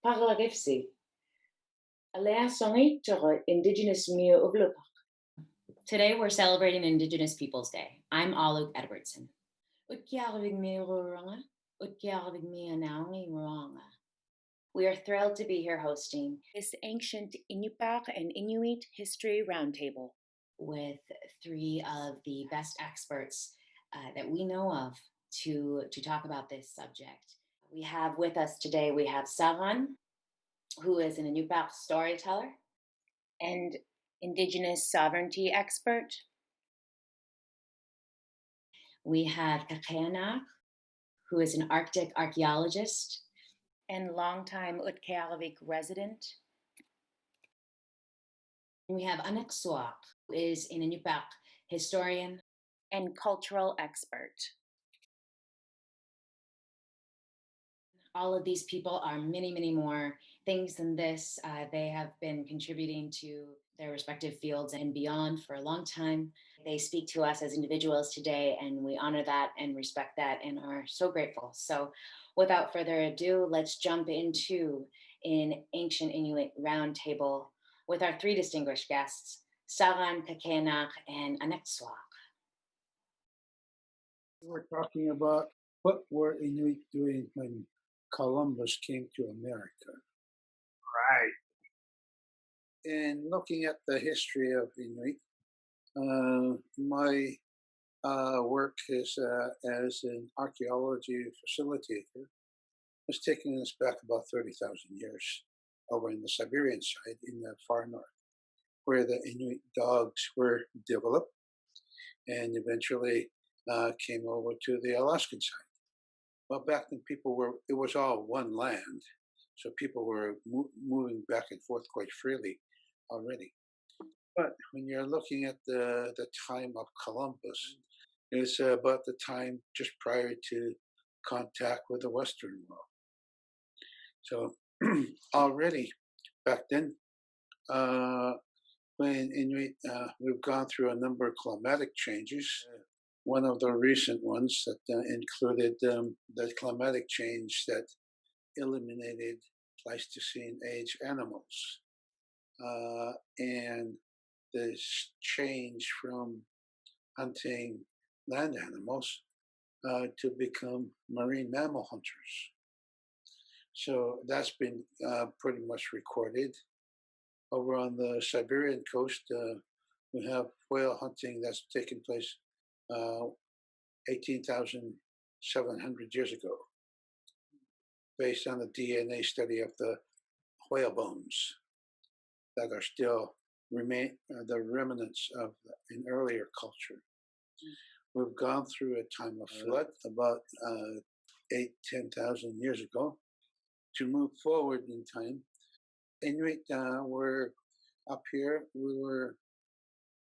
Parlagefsi. Alea songi toro Indigenous mio uvlupak. Today we're celebrating Indigenous Peoples Day. I'm Aluk Edwardson. Utkiarvig me ruranga. Utkiarvig me anaungi ruranga. We are thrilled to be here hosting this ancient Iñupiaq and Iñuit history roundtable with three of the best experts that we know of to talk about this subject. We have with us today, we have Saġġan, who is an Iñupiaq storyteller and Indigenous sovereignty expert. We have Kakianaaq, who is an Arctic archaeologist and longtime Utqiagvik resident. We have Aniqsuaq, who is an Iñupiaq historian and cultural expert. All of these people are many, many more things than this. They have been contributing to their respective fields and beyond for a long time. They speak to us as individuals today, and we honor that and respect that and are so grateful. So without further ado, let's jump into an ancient Inuit roundtable with our three distinguished guests, Saġġan, Kakianaaq, and Aniqsuaq. We're talking about what were Inuit doing when Columbus came to America. Right. And looking at the history of Inuit, my work is as an archaeology facilitator has taken us back about 30,000 years over in the Siberian side in the far north, where the Inuit dogs were developed and eventually came over to the Alaskan side. Well, back then it was all one land, so people were moving back and forth quite freely already. But when you're looking at the time of Columbus, it's about the time just prior to contact with the Western world. So already back then, when Inuit, we've gone through a number of climatic changes. One of the recent ones that included the climatic change that eliminated Pleistocene age animals, and this change from hunting land animals to become marine mammal hunters. So that's been pretty much recorded. Over on the Siberian coast, we have whale hunting that's taken place 18,700 years ago, based on the DNA study of the whale bones that are still the remnants of an earlier culture. We've gone through a time of flood about 10,000 years ago. To move forward in time, Inuit were up here.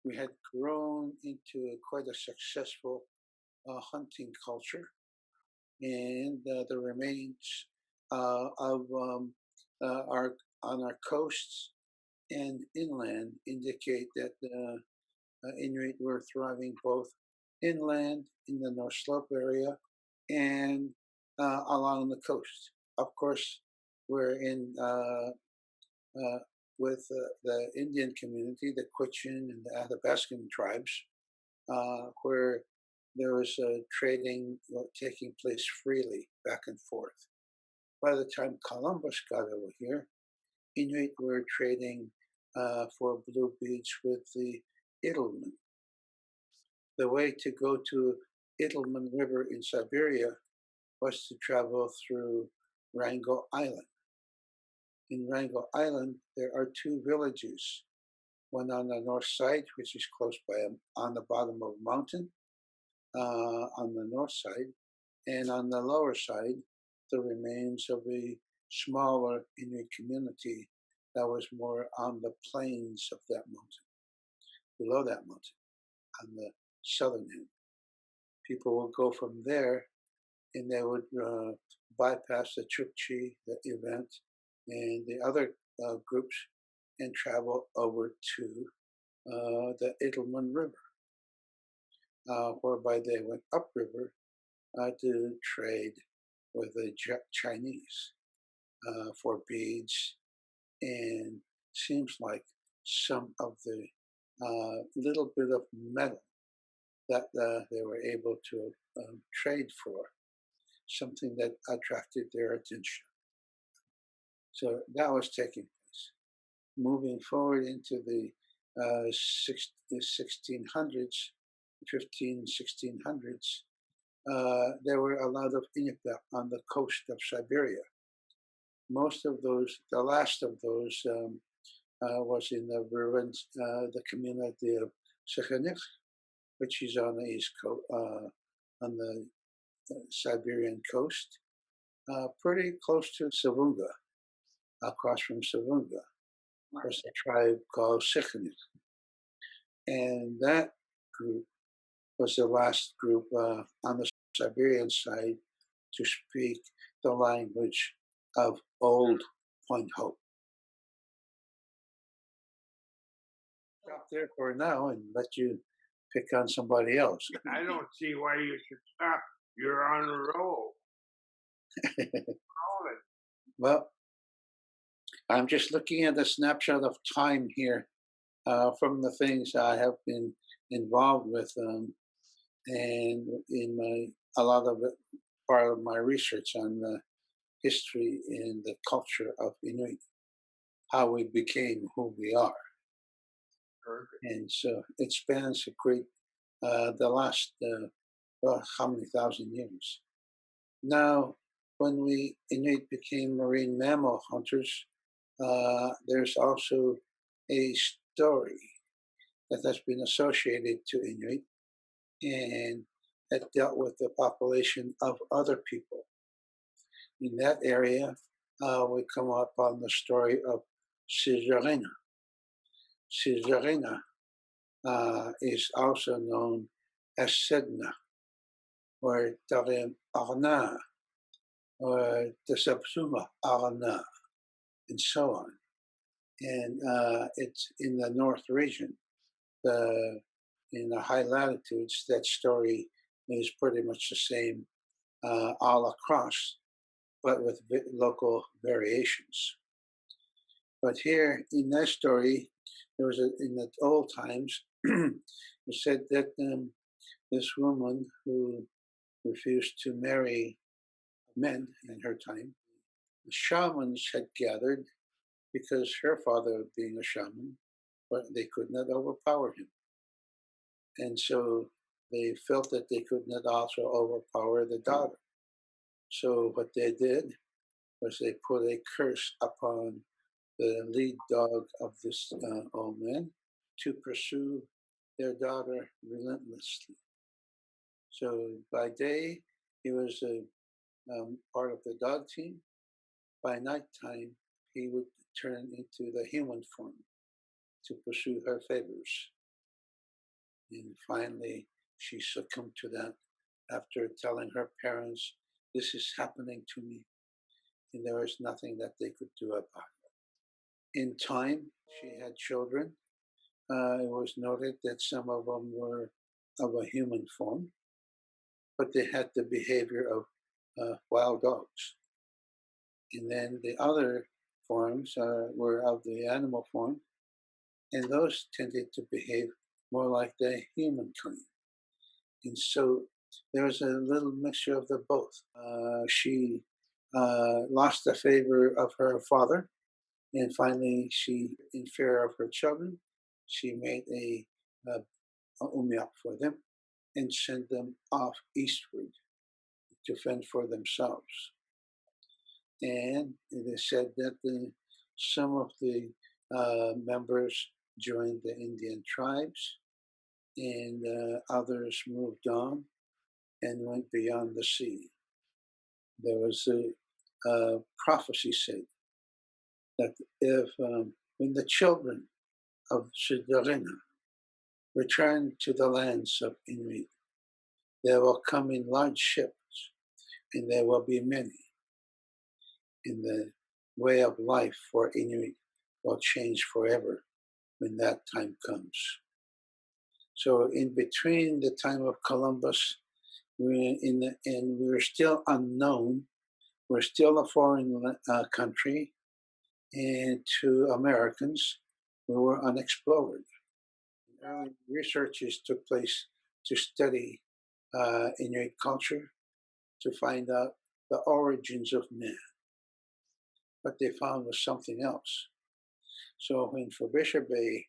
We had grown into quite a successful hunting culture, and the remains of on our coasts and inland indicate that Inuit were thriving both inland in the North Slope area and along the coast. Of course, we're in with the Indian community, the Quechin and the Athabascan tribes, where there was trading taking place freely back and forth. By the time Columbus got over here, Inuit were trading for blue beads with the Idelmen. The way to go to Idelmen River in Siberia was to travel through Wrangel Island. In Wrangel Island, there are two villages, one on the north side, which is close by on the bottom of a mountain on the north side, and on the lower side, the remains of a smaller Inuit community that was more on the plains of that mountain, below that mountain, on the southern end. People would go from there, and they would bypass the Chukchi, the event, and the other groups, and travel over to the Idelmen River, whereby they went upriver to trade with the Chinese. for beads, and seems like some of the little bit of metal that they were able to trade for, something that attracted their attention. So that was taking place. Moving forward into the 1600s, 1600s, there were a lot of Iñupiaq on the coast of Siberia. Most of those, the last of those, was in the ruins, the community of Saġġan, which is on the east coast, on the Siberian coast, pretty close to Savunga. Across from Savunga was a tribe called Saġġan, and that group was the last group on the Siberian side to speak the language of Old Point Hope. Stop there for now and let you pick on somebody else. I don't see why you should stop. You're on a roll. Rolling. Well, I'm just looking at a snapshot of time here from the things I have been involved with, and in a lot of it, part of my research on the history and the culture of Inuit, how we became who we are. Perfect. And so it spans a great, the last, how many thousand years. Now, when we Inuit became marine mammal hunters, there's also a story that has been associated to Inuit, and that dealt with the population of other people. In that area, we come upon the story of Saġġan. Saġġan is also known as Sedna, or Tarim Arna, or Tasabsuma Arna, and so on. And it's in the north region. In the high latitudes, that story is pretty much the same all across, but with local variations. But here in that story, there was in the old times, it said that this woman who refused to marry men in her time, the shamans had gathered because her father, being a shaman, but they could not overpower him. And so they felt that they could not also overpower the daughter. So what they did was they put a curse upon the lead dog of this old man to pursue their daughter relentlessly. So by day, he was a part of the dog team. By nighttime, he would turn into the human form to pursue her favors. And finally, she succumbed to that after telling her parents, "This is happening to me," and there was nothing that they could do about it. In time, she had children. It was noted that some of them were of a human form, but they had the behavior of wild dogs. And then the other forms were of the animal form, and those tended to behave more like the humankind. And so there was a little mixture of the both. She lost the favor of her father, and finally, she, in fear of her children, she made a umiak for them and sent them off eastward to fend for themselves. And it is said that some of the members joined the Indian tribes, and others moved on and went beyond the sea. There was a prophecy said that if when the children of Saġġan return to the lands of Inuit, they will come in large ships, and there will be many. And the way of life for Inuit will change forever when that time comes. So in between the time of Columbus, we're still unknown were still a foreign country, and to Americans who were unexplored. Early researches took place to study Inuit culture, to find out the origins of man. What they found was something else. So when Frobisher Bay,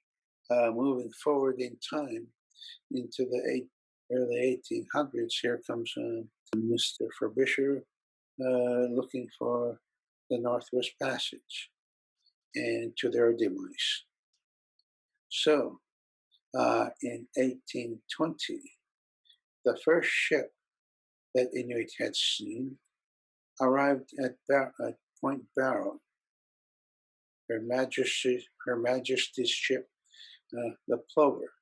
moving forward in time into the early 1800s, here comes Mr. Frobisher looking for the Northwest Passage, and to their demise. So in 1820, the first ship that Inuit had seen arrived at Point Barrow. Her Majesty's ship, the Plover,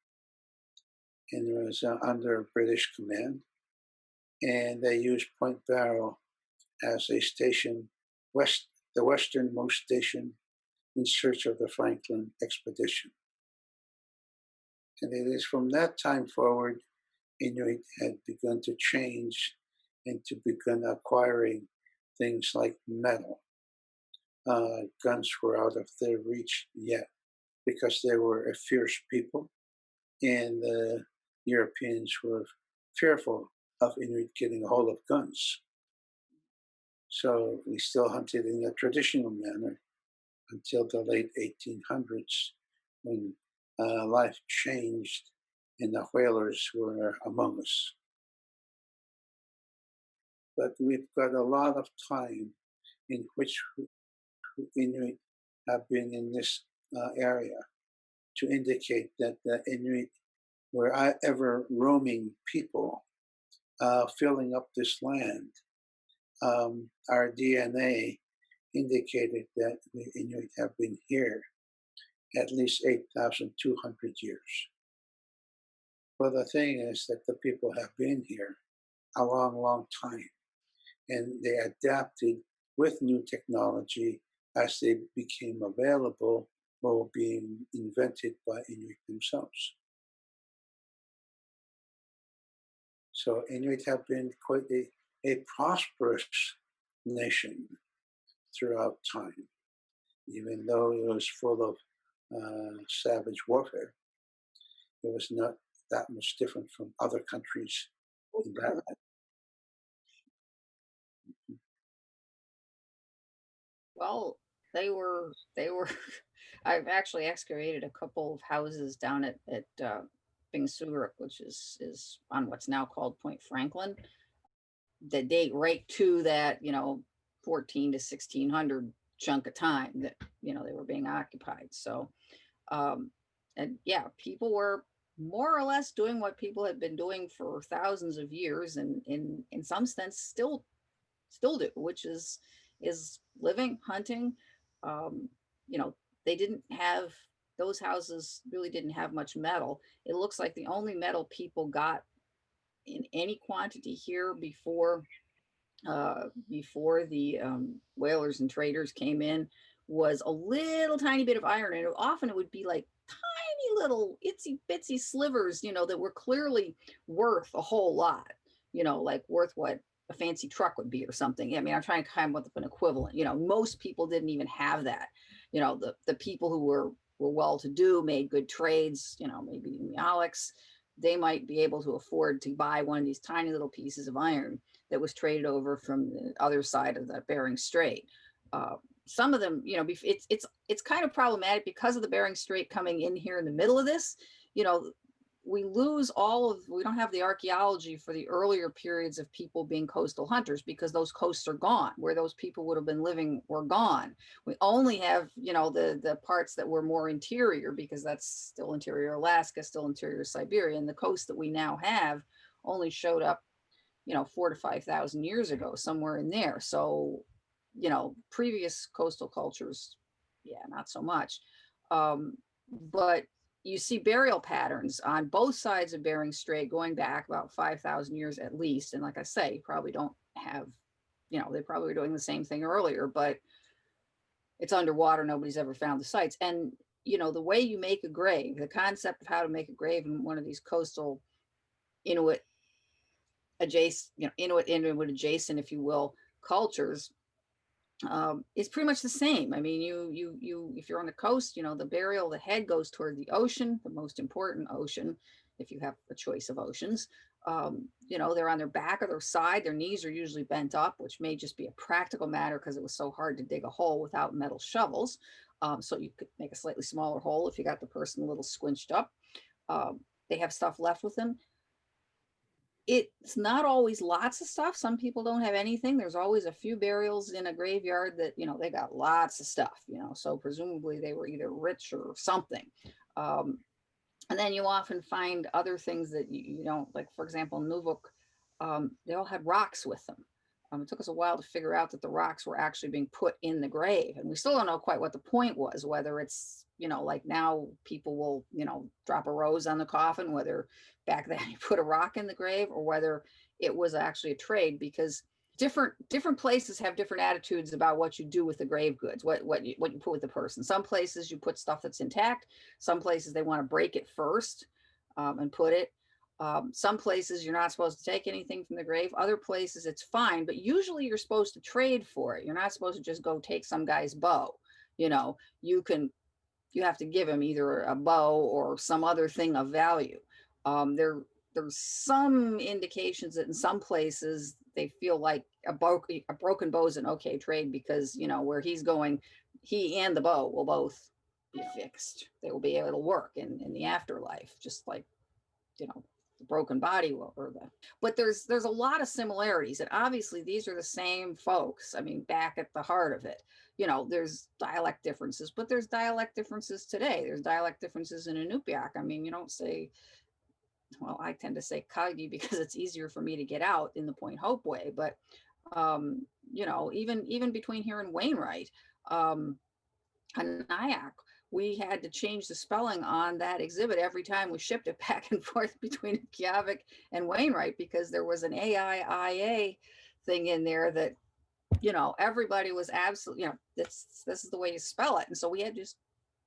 and it was under British command. And they used Point Barrow as a station, the westernmost station in search of the Franklin expedition. And it is from that time forward, Inuit had begun to change and to begin acquiring things like metal. Guns were out of their reach yet because they were a fierce people, and the Europeans were fearful of Inuit getting a hold of guns. So we still hunted in a traditional manner until the late 1800s, when life changed and the whalers were among us. But we've got a lot of time in which Inuit have been in this area to indicate that the Inuit were ever roaming people, filling up this land. Our DNA indicated that the Inuit have been here at least 8,200 years. Well, the thing is that the people have been here a long, long time, and they adapted with new technology as they became available or being invented by Inuit themselves. So Inuit have been quite a prosperous nation throughout time, even though it was full of savage warfare. It was not that much different from other countries in that. Well, they were. I've actually excavated a couple of houses down at Iñupiaq, which is on what's now called Point Franklin, that date right to that 14 to 1600 chunk of time that they were being occupied. So, and yeah, people were more or less doing what people had been doing for thousands of years, and in some sense still do, which is living, hunting. They didn't have, those houses really didn't have much metal. It looks like the only metal people got in any quantity here before the whalers and traders came in was a little tiny bit of iron, and often it would be like tiny little itsy bitsy slivers, that were clearly worth a whole lot, like worth what a fancy truck would be or something. I mean, I'm trying to come up with an equivalent. Most people didn't even have that. The people who were well-to-do, made good trades, maybe the Alex, they might be able to afford to buy one of these tiny little pieces of iron that was traded over from the other side of the Bering Strait. Some of them, it's kind of problematic because of the Bering Strait coming in here in the middle of this. We don't have the archaeology for the earlier periods of people being coastal hunters, because those coasts are gone. Where those people would have been living were gone. We only have, the parts that were more interior, because that's still interior Alaska, still interior Siberia. And the coast that we now have only showed up, 4,000 to 5,000 years ago, somewhere in there. So, previous coastal cultures, yeah, not so much. But you see burial patterns on both sides of Bering Strait going back about 5,000 years at least. And like I say, probably don't have, they probably were doing the same thing earlier, but it's underwater. Nobody's ever found the sites. And, the way you make a grave, the concept of how to make a grave in one of these coastal Inuit adjacent, if you will, cultures, It's pretty much the same. I mean, if you're on the coast, the burial, the head goes toward the ocean, the most important ocean, if you have a choice of oceans. They're on their back or their side. Their knees are usually bent up, which may just be a practical matter because it was so hard to dig a hole without metal shovels. So you could make a slightly smaller hole if you got the person a little squinched up. They have stuff left with them. It's not always lots of stuff. Some people don't have anything. There's always a few burials in a graveyard that, they got lots of stuff, so presumably they were either rich or something. And then you often find other things that you don't, like, for example, Iñupiaq, they all had rocks with them. It took us a while to figure out that the rocks were actually being put in the grave. And we still don't know quite what the point was, whether it's, like now people will, drop a rose on the coffin, whether back then you put a rock in the grave, or whether it was actually a trade, because different places have different attitudes about what you do with the grave goods, what you put with the person. Some places you put stuff that's intact. Some places they want to break it first and put it. Some places you're not supposed to take anything from the grave. Other places it's fine, but usually you're supposed to trade for it. You're not supposed to just go take some guy's bow. You have to give him either a bow or some other thing of value. There's some indications that in some places they feel like a broken bow is an okay trade, because where he's going, he and the bow will both be fixed. They will be able to work in the afterlife, just like the broken body will, but there's a lot of similarities, and obviously these are the same folks. I mean, back at the heart of it, there's dialect differences, but there's dialect differences today. There's dialect differences in Iñupiaq. I mean, you don't say, well, I tend to say Kagi because it's easier for me to get out in the Point Hope way, but even between here and Wainwright, Kakianaaq, we had to change the spelling on that exhibit every time we shipped it back and forth between Iñupiaq and Wainwright, because there was an AIIA thing in there that, everybody was absolutely, this is the way you spell it. And so we had to just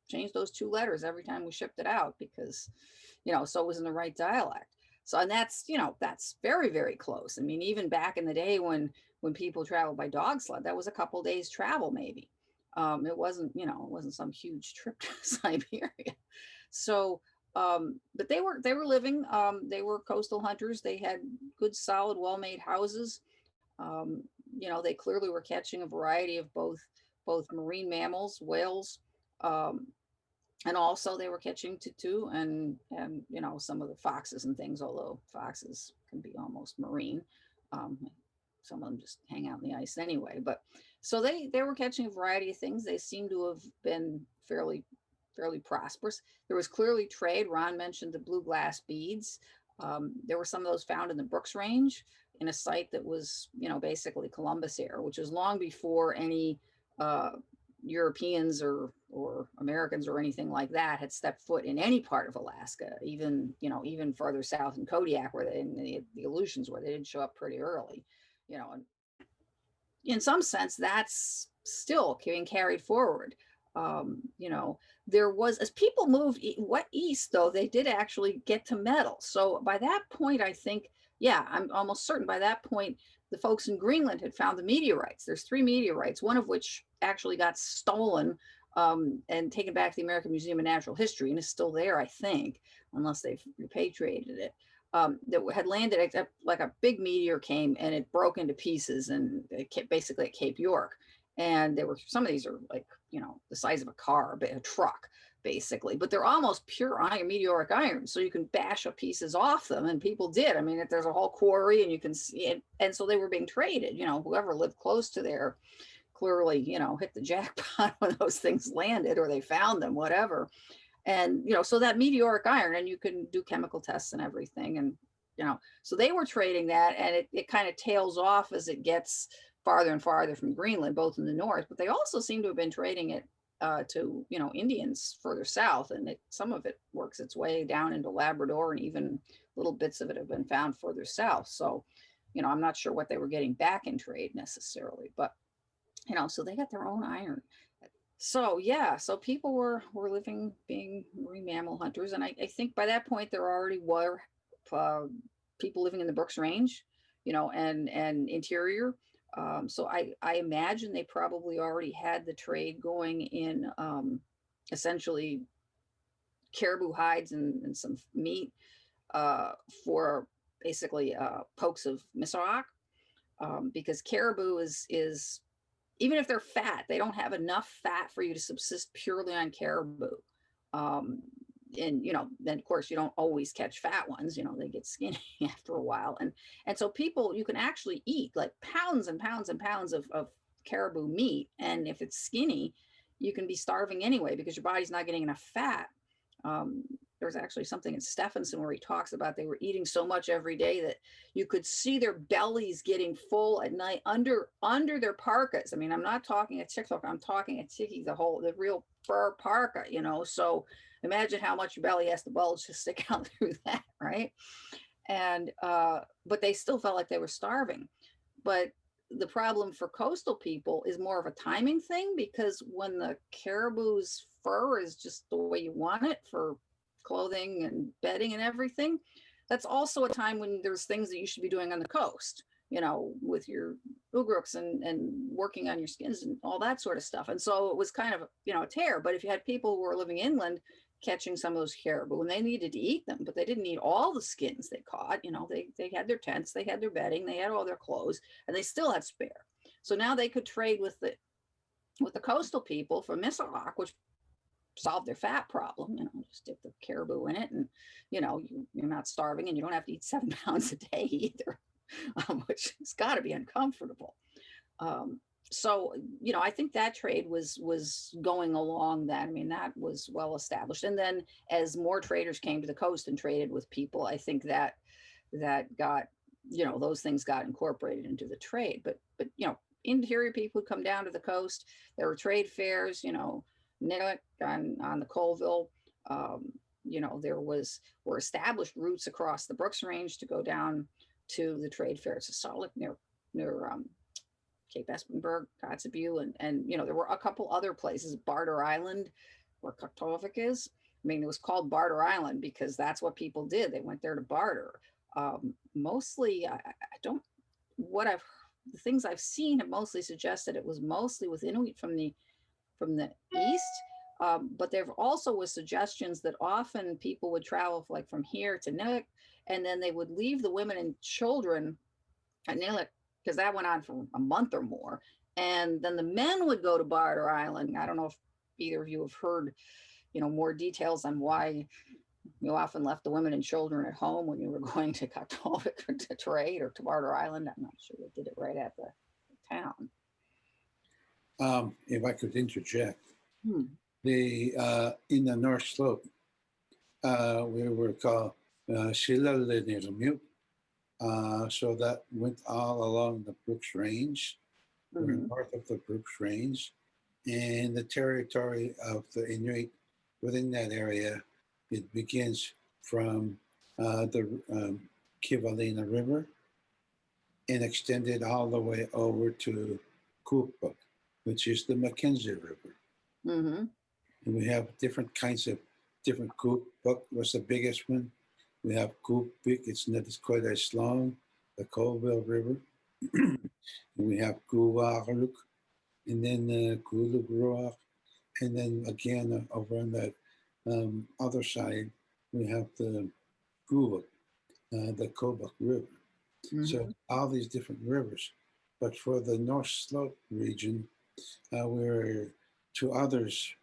change those two letters every time we shipped it out, because, so it was in the right dialect. So, and that's very, very close. I mean, even back in the day when people traveled by dog sled, that was a couple days travel, maybe. It wasn't some huge trip to Siberia. So, but they were living, they were coastal hunters. They had good, solid, well-made houses. They clearly were catching a variety of both marine mammals, whales, and also they were catching tutu and some of the foxes and things, although foxes can be almost marine. Some of them just hang out in the ice anyway, but so they were catching a variety of things. They seem to have been fairly prosperous. There was clearly trade. Ron mentioned the blue glass beads. There were some of those found in the Brooks Range in a site that was, basically Columbus era, which was long before any Europeans or Americans or anything like that had stepped foot in any part of Alaska, even further south in Kodiak, where the Aleutians, where they did show up pretty early, and in some sense that's still being carried forward. There was, as people moved east, though, they did actually get to metal. So by that point, I think, I'm almost certain by that point, the folks in Greenland had found the meteorites. There's 3 meteorites, one of which actually got stolen and taken back to the American Museum of Natural History and is still there, I think, unless they've repatriated it. That had landed, like a big meteor came and it broke into pieces, and basically at Cape York. And some of these are like, the size of a car, a truck, basically, but they're almost pure iron, meteoric iron. So you can bash up pieces off them, and people did. I mean, there's a whole quarry and you can see it. And so they were being traded, whoever lived close to there clearly, hit the jackpot when those things landed, or they found them, whatever. And, so that meteoric iron, and you can do chemical tests and everything. And, so they were trading that, and it kind of tails off as it gets farther and farther from Greenland, both in the north, but they also seem to have been trading it to, Indians further south. And some of it works its way down into Labrador, and even little bits of it have been found further south. So, I'm not sure what they were getting back in trade necessarily, but, so they got their own iron. So so people were living, being marine mammal hunters. And I think by that point there already were people living in the Brooks Range, and interior, So I imagine they probably already had the trade going in essentially caribou hides and some meat for basically pokes of Iñupiaq, because caribou is even if they're fat, they don't have enough fat for you to subsist purely on caribou. And then of course you don't always catch fat ones. They get skinny after a while, and so people, you can actually eat like pounds and pounds and pounds of caribou meat, and if it's skinny, you can be starving anyway because your body's not getting enough fat. There's actually something in Stephenson where he talks about they were eating so much every day that you could see their bellies getting full at night under their parkas. I mean, I'm not talking a tiktok, I'm talking a tiki, the real fur parka, so imagine how much your belly has to bulge to stick out through that, right? And but they still felt like they were starving. But the problem for coastal people is more of a timing thing, because when the caribou's fur is just the way you want it for clothing and bedding and everything, that's also a time when there's things that you should be doing on the coast, with your ugrooks and working on your skins and all that sort of stuff. And so it was kind of, a tear. But if you had people who were living inland catching some of those caribou, and they needed to eat them, but they didn't eat all the skins they caught, they had their tents, they had their bedding, they had all their clothes, and they still had spare. So now they could trade with the coastal people for Iñupiaq, which solve their fat problem. Just dip the caribou in it, and you're not starving, and you don't have to eat 7 pounds a day either, which has got to be uncomfortable. So I think that trade was going along then. I mean, that was well established, and then as more traders came to the coast and traded with people, I think that got those things got incorporated into the trade. But interior people would come down to the coast. There were trade fairs, Iñupiaq on the Colville. There were established routes across the Brooks Range to go down to the trade fairs. It's solid near Cape Espenberg, Kotzebue, and there were a couple other places, Barter Island, where Kakianaaq is. I mean, it was called Barter Island because that's what people did. They went there to barter. Mostly, the things I've seen have mostly suggested it was mostly with Inuit from the east. But there also was suggestions that often people would travel like from here to Iñupiaq, and then they would leave the women and children at Iñupiaq, because that went on for a month or more. And then the men would go to Barter Island. I don't know if either of you have heard, more details on why you often left the women and children at home when you were going to Kakianaaq to trade or to Barter Island. I'm not sure they did it right at the town. If I could interject, in the North Slope, we were called Iñupiaq. So that went all along the Brooks Range, north of the Brooks Range, and the territory of the Inuit within that area. It begins from the Kivalina River and extended all the way over to Iñupiaq, which is the Mackenzie River. And we have different kinds of different Iñupiaq was the biggest one. We have Iñupiaq, it's not quite as long, the Colville River. And we have Iñupiaq, and then Iñupiaq, and then again over on that other side, we have the Iñupiaq, the Iñupiaq River. So all these different rivers. But for the North Slope region, we're to others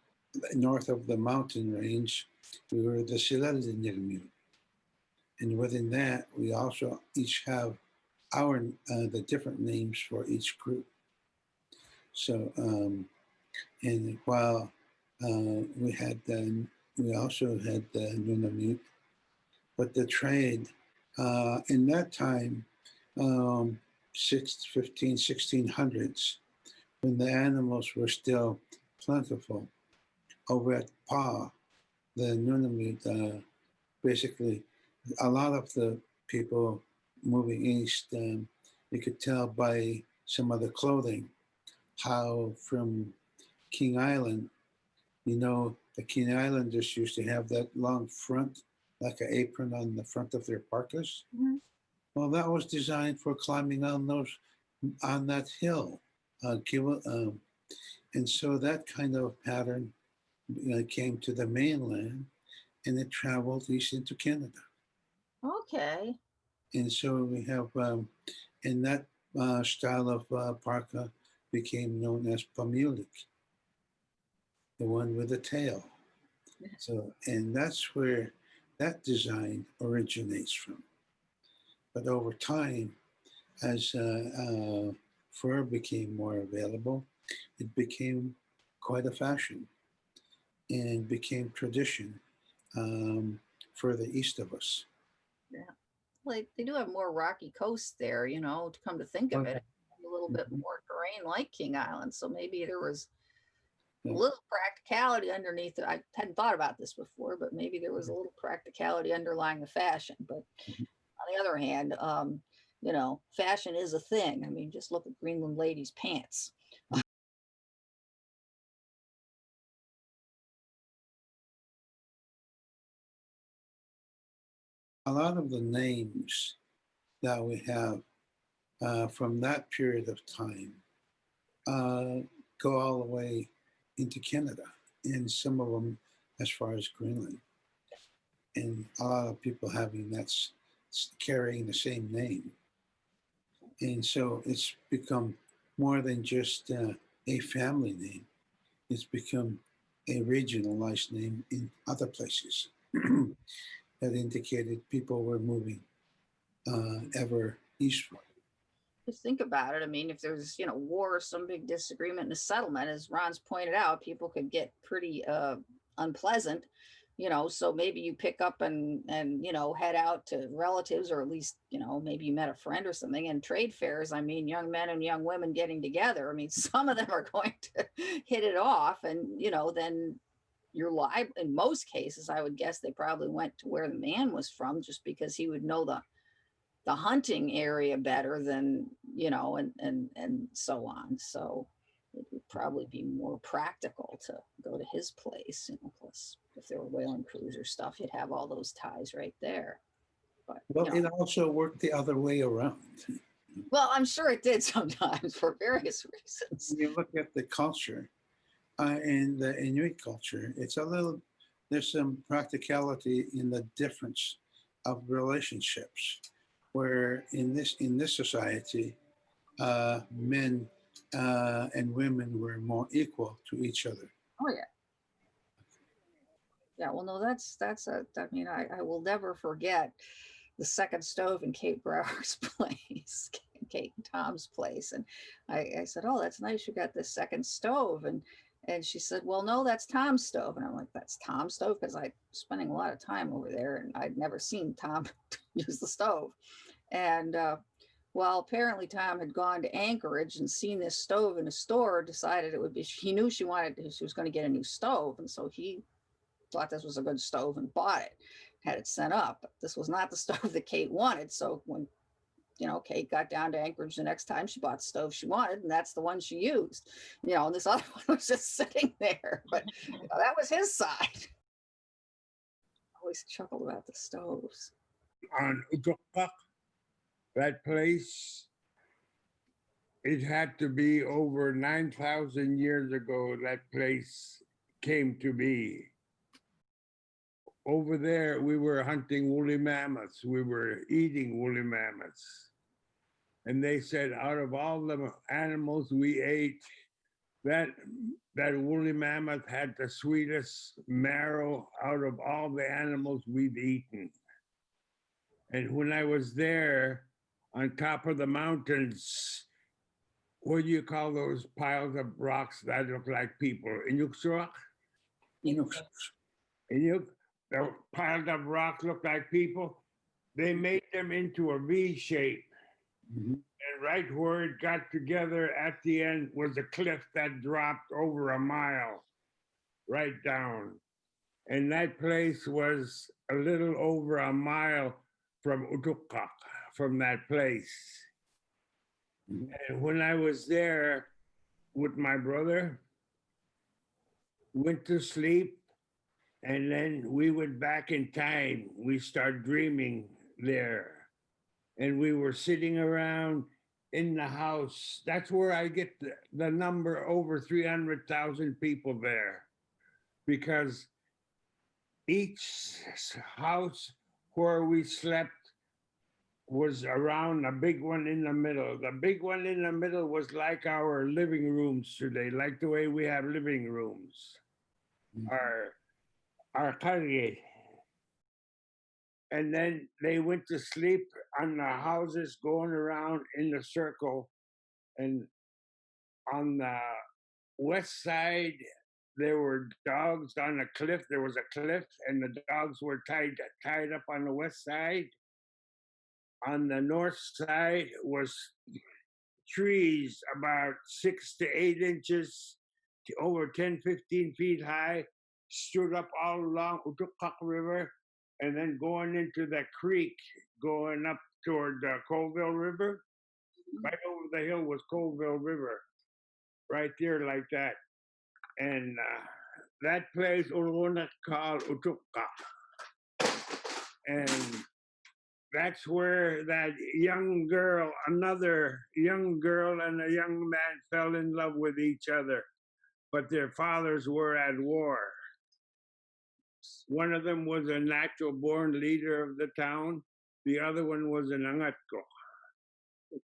north of the mountain range, we were the Iñupiaq. And within that, we also each have the different names for each group. So, and while we also had the Nunavut, but the trade in that time, 1600s, when the animals were still plentiful, over at Pa, the Nunavut, basically, a lot of the people moving east, you could tell by some of the clothing, how from King Island, the King Islanders used to have that long front, like an apron on the front of their parkas. Well, that was designed for climbing on those on that hill. And so that kind of pattern came to the mainland, and it traveled east into Canada. Okay. And so we have, and that style of parka became known as pamulik, the one with the tail. So, and that's where that design originates from. But over time, as fur became more available, it became quite a fashion and became tradition further east of us. Yeah. Like they do have more rocky coast there, you know, to come to think of it, a little bit more terrain like King Island. So maybe there was a little practicality underneath it. I hadn't thought about this before, but maybe there was a little practicality underlying the fashion. But on the other hand, you know, fashion is a thing. I mean, just look at Greenland ladies' pants. A lot of the names that we have from that period of time go all the way into Canada, and some of them as far as Greenland. And a lot of people carrying the same name. And so it's become more than just a family name. It's become a regionalized name in other places that indicated people were moving ever eastward. Just think about it. I mean, if there's, you know, war or some big disagreement in a settlement, as Ron's pointed out, people could get pretty unpleasant, you know, so maybe you pick up and, you know, head out to relatives, or at least, you know, maybe you met a friend or something. And trade fairs, I mean, young men and young women getting together. I mean, some of them are going to hit it off, and, you know, then you're live. In most cases, I would guess they probably went to where the man was from, just because he would know the hunting area better than, you know, and so on. So it would probably be more practical to go to his place, you know, plus if there were whaling crews or stuff, you'd have all those ties right there. But well, you know, it also worked the other way around. well, I'm sure it did sometimes for various reasons. When you look at the culture in the Inuit culture, it's there's some practicality in the difference of relationships, where in this society, men and women were more equal to each other. Oh yeah. Yeah, well, no, I mean, I will never forget the second stove in Kate Brower's place, Kate and Tom's place. And I said, oh, that's nice. You got this second stove. And she said, well, no, that's Tom's stove. And I'm like, that's Tom's stove? Because I'm spending a lot of time over there, and I'd never seen Tom use the stove. And well, apparently Tom had gone to Anchorage and seen this stove in a store, decided it would be, he knew she was going to get a new stove. And so he thought this was a good stove and bought it, had it sent up. But this was not the stove that Kate wanted. So when, you know, Kate got down to Anchorage the next time, she bought the stove she wanted, and that's the one she used. You know, and this other one was just sitting there. But you know, that was his side. I always chuckled about the stoves. On Iñupiaq, that place, it had to be over 9,000 years ago that place came to be. Over there, we were hunting woolly mammoths. We were eating woolly mammoths. And they said, out of all the animals we ate, that woolly mammoth had the sweetest marrow out of all the animals we've eaten. And when I was there on top of the mountains, what do you call those piles of rocks that look like people? Iñuqsuaq? Iñupiaq. The piled up rocks look like people. They made them into a V shape. And right where it got together at the end was a cliff that dropped over a mile right down. And that place was a little over a mile from Iñupiaq, from that place. And when I was there with my brother, went to sleep, and then we went back in time. We started dreaming there. And we were sitting around in the house. That's where I get the number over 300,000 people there, because each house where we slept was around a big one in the middle. The big one in the middle was like our living rooms today, like the way we have living rooms. Our karye. And then they went to sleep on the houses going around in the circle. And on the west side, there were dogs on a cliff. There was a cliff, and the dogs were tied up on the west side. On the north side was trees about 6 to 8 inches, to over 10, 15 feet high, stood up all along Iñupiaq River, and then going into the creek, going up toward Colville River. Right over the hill was Colville River, right there like that. And that place, Uluna called Iñupiaq. And that's where that young girl, another young girl and a young man fell in love with each other, but their fathers were at war. One of them was a natural born leader of the town. The other one was an Aniqsuaq.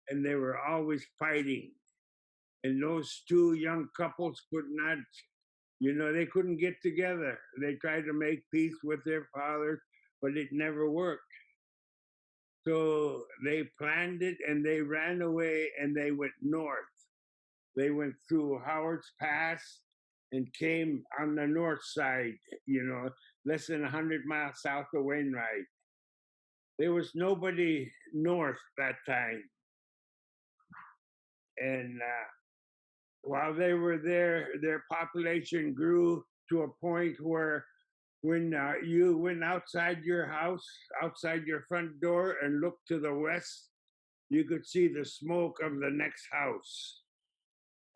And they were always fighting. And those two young couples could not, they couldn't get together. They tried to make peace with their fathers, but it never worked. So they planned it and they ran away and they went north. They went through Howard's Pass and came on the north side, less than 100 miles south of Wainwright. There was nobody north that time. And while they were there, their population grew to a point where when you went outside your house, outside your front door and looked to the west, you could see the smoke of the next house.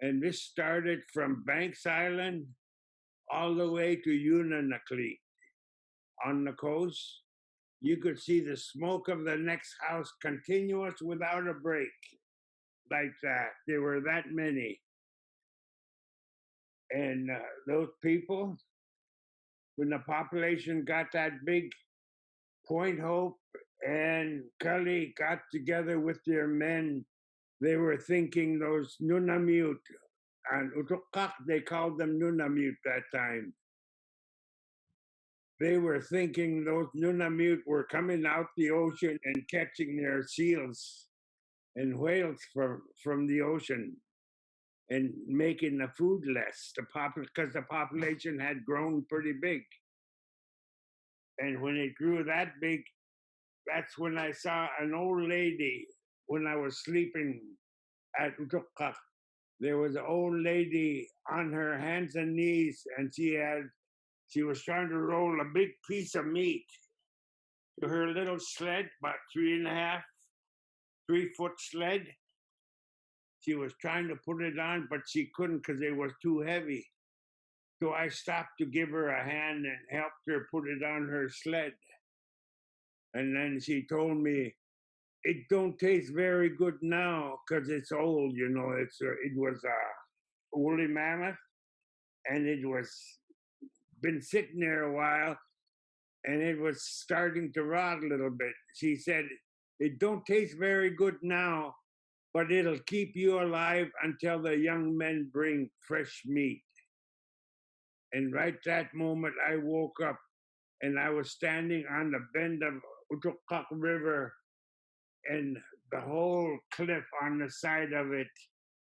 And this started from Banks Island all the way to Unanakli on the coast. You could see the smoke of the next house continuous without a break, like that. There were that many. And those people, when the population got that big, Point Hope and Cully got together with their men, they were thinking those Nunamute, and Iñupiaq, they called them Nunamute that time. They were thinking those Nunamute were coming out the ocean and catching their seals and whales from the ocean and making the food less, because the population had grown pretty big. And when it grew that big, that's when I saw an old lady when I was sleeping at Iñupiaq. There was an old lady on her hands and knees, and she was trying to roll a big piece of meat to her little sled, about 3.5, 3-foot sled. She was trying to put it on, but she couldn't because it was too heavy. So I stopped to give her a hand and helped her put it on her sled. And then she told me, it don't taste very good now because it's old, it was a woolly mammoth, and it was been sitting there a while, and it was starting to rot a little bit. She said, it don't taste very good now, but it'll keep you alive until the young men bring fresh meat. And right that moment, I woke up, and I was standing on the bend of Iñupiaq River, and the whole cliff on the side of it,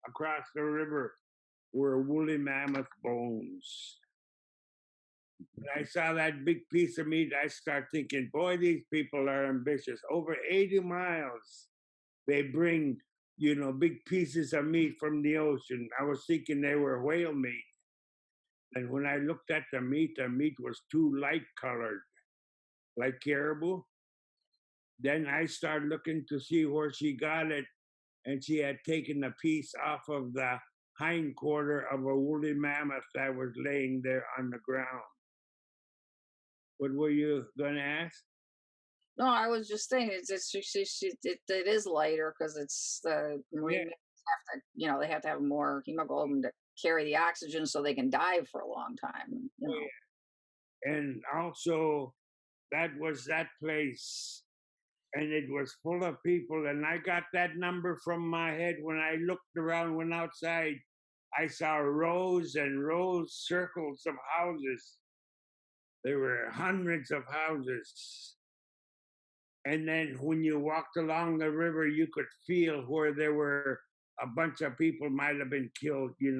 across the river, were woolly mammoth bones. When I saw that big piece of meat, I started thinking, boy, these people are ambitious. Over 80 miles, they bring, big pieces of meat from the ocean. I was thinking they were whale meat. And when I looked at the meat was too light colored, like caribou. Then I started looking to see where she got it, and she had taken a piece off of the hind quarter of a woolly mammoth that was laying there on the ground. What were you going to ask? No, I was just saying it is lighter because it's the marine mammals have to, you know, they have to have more hemoglobin to carry the oxygen so they can dive for a long time. You know. And also, that was that place, and it was full of people. And I got that number from my head when I looked around, went outside. I saw rows and rows, circles of houses. There were hundreds of houses. And then when you walked along the river, you could feel where there were a bunch of people might have been killed. You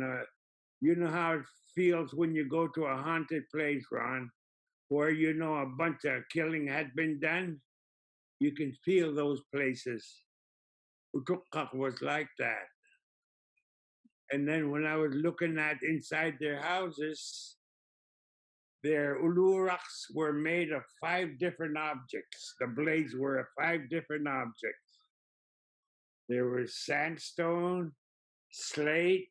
know how it feels when you go to a haunted place, Ron, where you know a bunch of killing had been done. You can feel those places. Iñupiaq was like that. And then when I was looking at inside their houses, their uluraks were made of 5 different objects. The blades were of 5 different objects. There was sandstone, slate,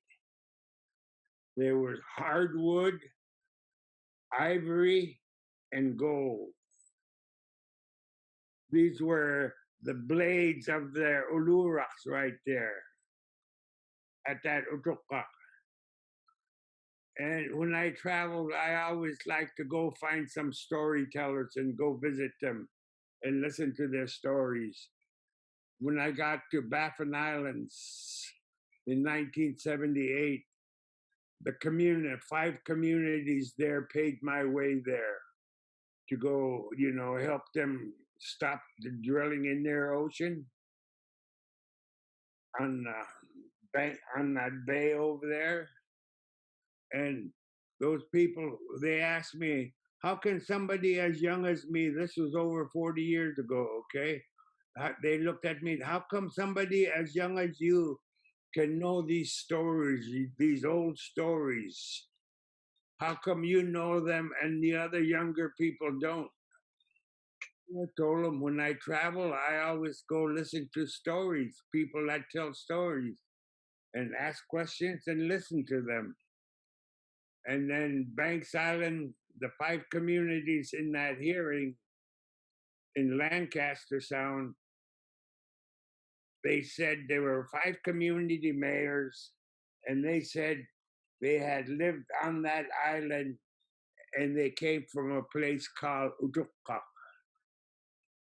there was hardwood, ivory, and gold. These were the blades of their uluraks right there at that Iñupiaq. And when I traveled, I always like to go find some storytellers and go visit them and listen to their stories. When I got to Baffin Islands in 1978, the 5 communities there paid my way there to go, help them stop the drilling in their ocean on that bay over there. And those people, they asked me, how can somebody as young as me, this was over 40 years ago, okay? They looked at me, how come somebody as young as you can know these stories, these old stories? How come you know them and the other younger people don't? I told them when I travel, I always go listen to stories, people that tell stories, and ask questions and listen to them. And then Banks Island, the 5 communities in that hearing in Lancaster Sound, they said there were 5 community mayors, and they said they had lived on that island and they came from a place called Iñupiaq.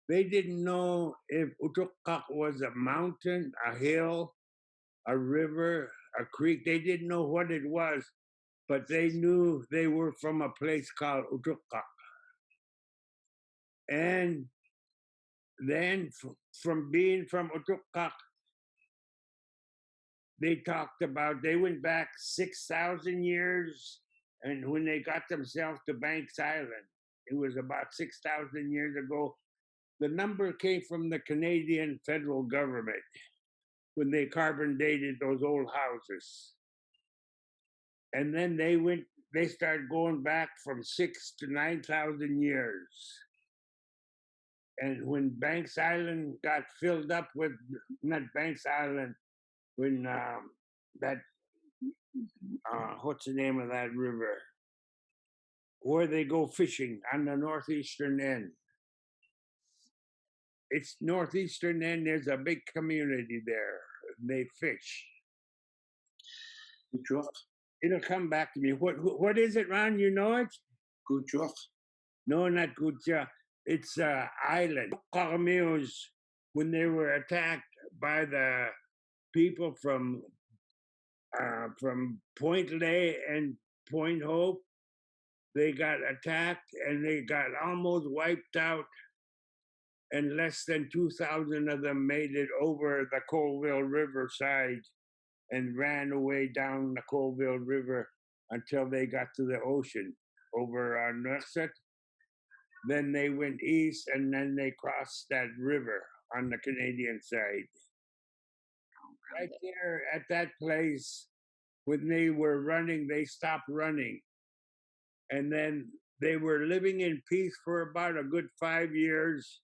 They didn't know if Iñupiaq was a mountain, a hill, a river, a creek. They didn't know what it was, but they knew they were from a place called Iñupiaq. And then from being from Iñupiaq, they talked about, they went back 6,000 years, and when they got themselves to Banks Island, it was about 6,000 years ago. The number came from the Canadian federal government when they carbon dated those old houses. And then they started going back from 6 to 9,000 years. And when Banks Island got filled up with, not Banks Island, when what's the name of that river? Where they go fishing on the northeastern end. It's northeastern end, there's a big community there. They fish. Good job. It'll come back to me. What is it, Ron? You know it? Good job. No, not Gutja. It's island. Qarmeos, when they were attacked by the people from Point Lay and Point Hope, they got attacked and they got almost wiped out, and less than 2,000 of them made it over the Colville River side and ran away down the Colville River until they got to the ocean over Iñupiaq. Then they went east and then they crossed that river on the Canadian side. Right there at that place, when they were running, they stopped running. And then they were living in peace for about a good 5 years,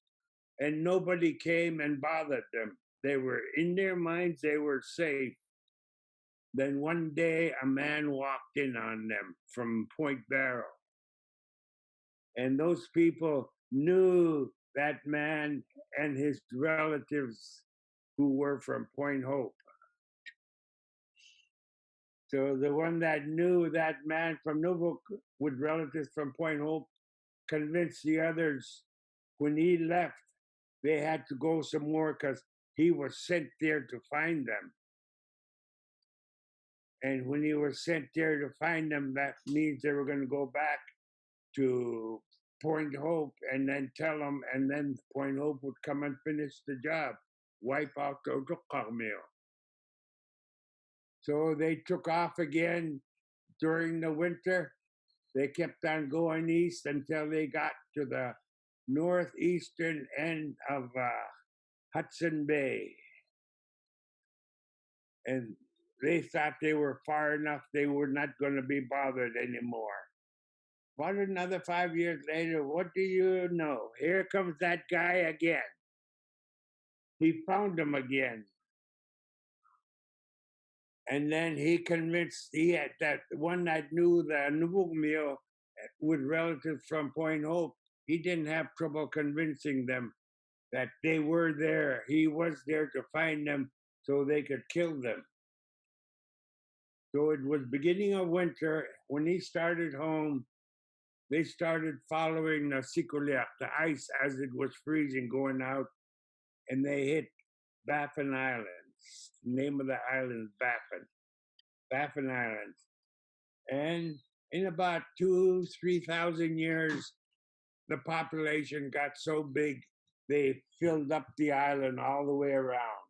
and nobody came and bothered them. They were in their minds, they were safe. Then one day a man walked in on them from Point Barrow. And those people knew that man and his relatives who were from Point Hope. So the one that knew that man from Nuvuk with relatives from Point Hope convinced the others when he left, they had to go some more because he was sent there to find them. And when he was sent there to find them, that means they were going to go back to Point Hope and then tell them, and then Point Hope would come and finish the job, wipe out the Iñupiaq meal. So they took off again during the winter. They kept on going east until they got to the northeastern end of Hudson Bay. And they thought they were far enough, they were not going to be bothered anymore. About another 5 years later, what do you know? Here comes that guy again. He found them again. And then he convinced, he had that one that knew the Nuvuk meal with relatives from Point Hope, he didn't have trouble convincing them that they were there. He was there to find them so they could kill them. So it was beginning of winter. When he started home, they started following the Sikuliaq, the ice as it was freezing going out, and they hit Baffin Islands. Name of the island, Baffin Islands. And in about 2,000-3,000 years, the population got so big, they filled up the island all the way around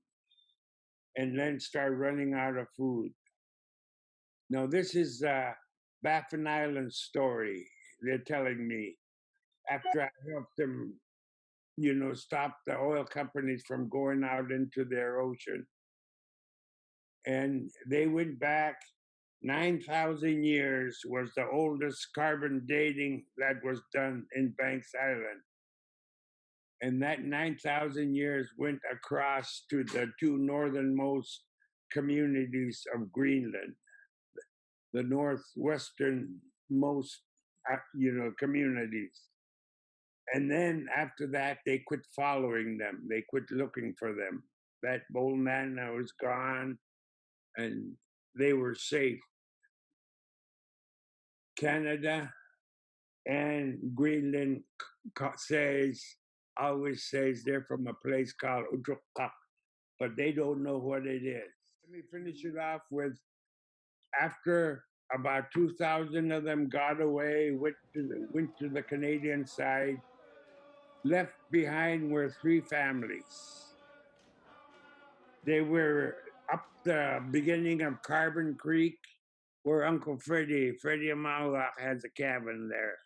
and then started running out of food. Now, this is Baffin Island story, they're telling me, after I helped them, stop the oil companies from going out into their ocean. And they went back 9,000 years was the oldest carbon dating that was done in Banks Island. And that 9,000 years went across to the two northernmost communities of Greenland, the northwesternmost, communities. And then after that, they quit following them. They quit looking for them. That old man was gone, and they were safe. Canada and Greenland always says they're from a place called Iñupiaq, but they don't know what it is. Let me finish it off with, after about 2,000 of them got away, went to the Canadian side, left behind were 3 families. They were up the beginning of Carbon Creek, where Uncle Freddie Amawak has a cabin there.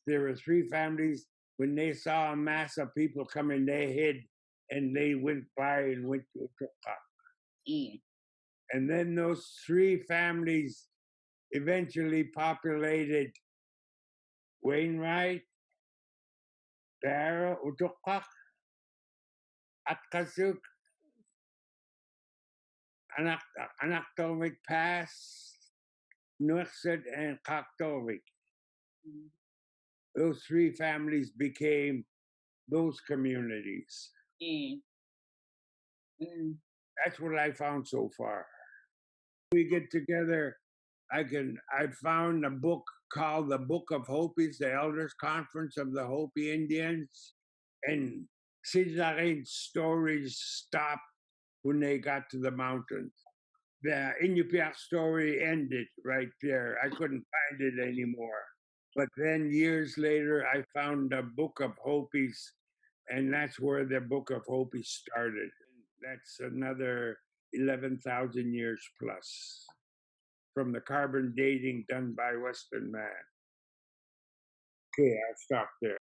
There were 3 families. When they saw a mass of people coming, they hid and they went by and went to Iñupiaq. And then those 3 families eventually populated Wainwright, Barrow, Iñupiaq, Aniqsuaq, Aniqsuaq Pass, Iñupiat, and Kakianaaq. Those 3 families became those communities. That's what I found so far. We get together, I found a book called The Book of Hopis, the Elders Conference of the Hopi Indians. And Saġġan's stories stopped when they got to the mountains. The Iñupiaq story ended right there. I couldn't find it anymore. But then years later, I found the Book of Hopis, and that's where the Book of Hopis started. That's another 11,000 years plus from the carbon dating done by Western man. Okay, I'll stop there.